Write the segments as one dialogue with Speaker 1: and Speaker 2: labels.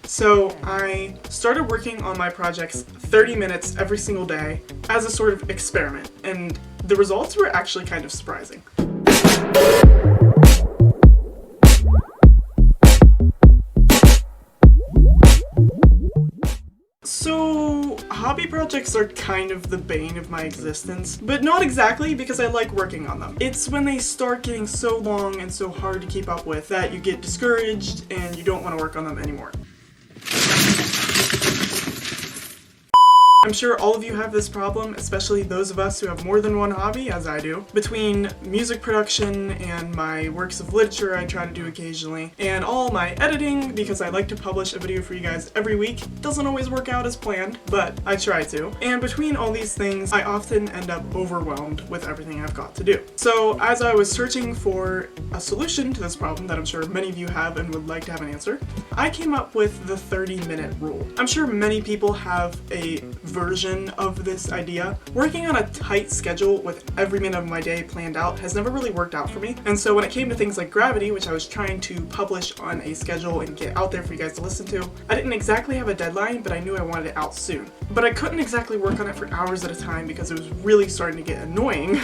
Speaker 1: So I started working on my projects 30 minutes every single day as a sort of experiment, and the results were actually kind of surprising. So, hobby projects are kind of the bane of my existence, but not exactly because I like working on them. It's when they start getting so long and so hard to keep up with that you get discouraged and you don't want to work on them anymore. I'm sure all of you have this problem, especially those of us who have more than one hobby, as I do. Between music production and my works of literature I try to do occasionally, and all my editing, because I like to publish a video for you guys every week. Doesn't always work out as planned, but I try to. And between all these things, I often end up overwhelmed with everything I've got to do. So as I was searching for a solution to this problem that I'm sure many of you have and would like to have an answer, I came up with the 30-minute rule. I'm sure many people have a version of this idea. Working on a tight schedule with every minute of my day planned out has never really worked out for me, and so when it came to things like Gravity, which I was trying to publish on a schedule and get out there for you guys to listen to, I didn't exactly have a deadline, but I knew I wanted it out soon. But I couldn't exactly work on it for hours at a time because it was really starting to get annoying.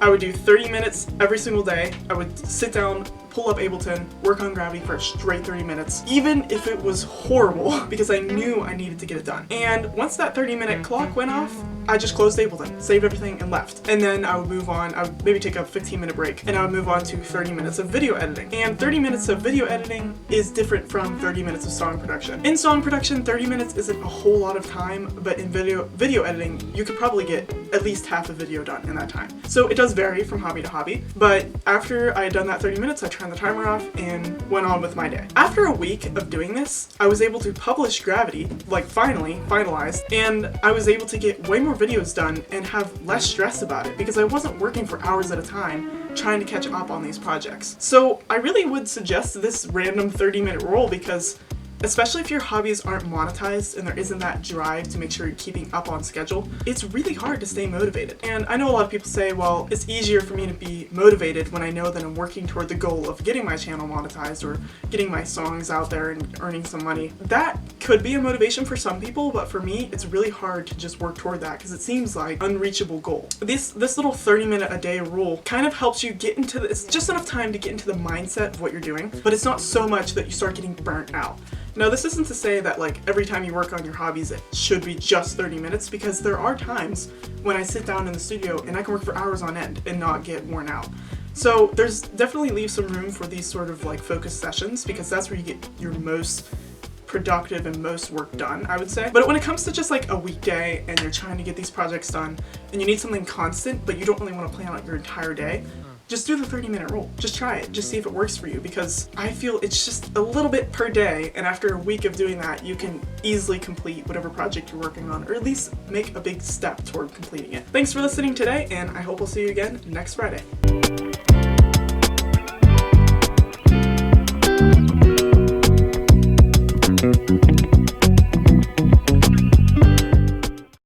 Speaker 1: I would do 30 minutes every single day. I would sit down, pull up Ableton, work on Gravity for a straight 30 minutes, even if it was horrible, because I knew I needed to get it done. And once that 30-minute clock went off, I just closed Ableton, saved everything, and left. And then I would move on, I would maybe take a 15-minute break, and I would move on to 30 minutes of video editing. And 30 minutes of video editing is different from 30 minutes of song production. In song production, 30 minutes isn't a whole lot of time, but in video editing, you could probably get at least half a video done in that time. So it does vary from hobby to hobby, but after I had done that 30 minutes, I turned the timer off and went on with my day. After a week of doing this, I was able to publish Gravity, like finalized, and I was able to get way more videos done and have less stress about it because I wasn't working for hours at a time trying to catch up on these projects. So I really would suggest this random 30-minute rule because especially if your hobbies aren't monetized and there isn't that drive to make sure you're keeping up on schedule, it's really hard to stay motivated. And I know a lot of people say, well, it's easier for me to be motivated when I know that I'm working toward the goal of getting my channel monetized or getting my songs out there and earning some money. That could be a motivation for some people, but for me, it's really hard to just work toward that because it seems like an unreachable goal. This little 30-minute a day rule kind of helps you get into it's just enough time to get into the mindset of what you're doing, but it's not so much that you start getting burnt out. Now, this isn't to say that like every time you work on your hobbies it should be just 30 minutes because there are times when I sit down in the studio and I can work for hours on end and not get worn out. So there's definitely leave some room for these sort of like focus sessions because that's where you get your most productive and most work done, I would say. But when it comes to just like a weekday and you're trying to get these projects done and you need something constant but you don't really want to plan out your entire day, just do the 30-minute rule. Just try it. Just see if it works for you because I feel it's just a little bit per day, and after a week of doing that, you can easily complete whatever project you're working on, or at least make a big step toward completing it. Thanks for listening today, and I hope we'll see you again next Friday.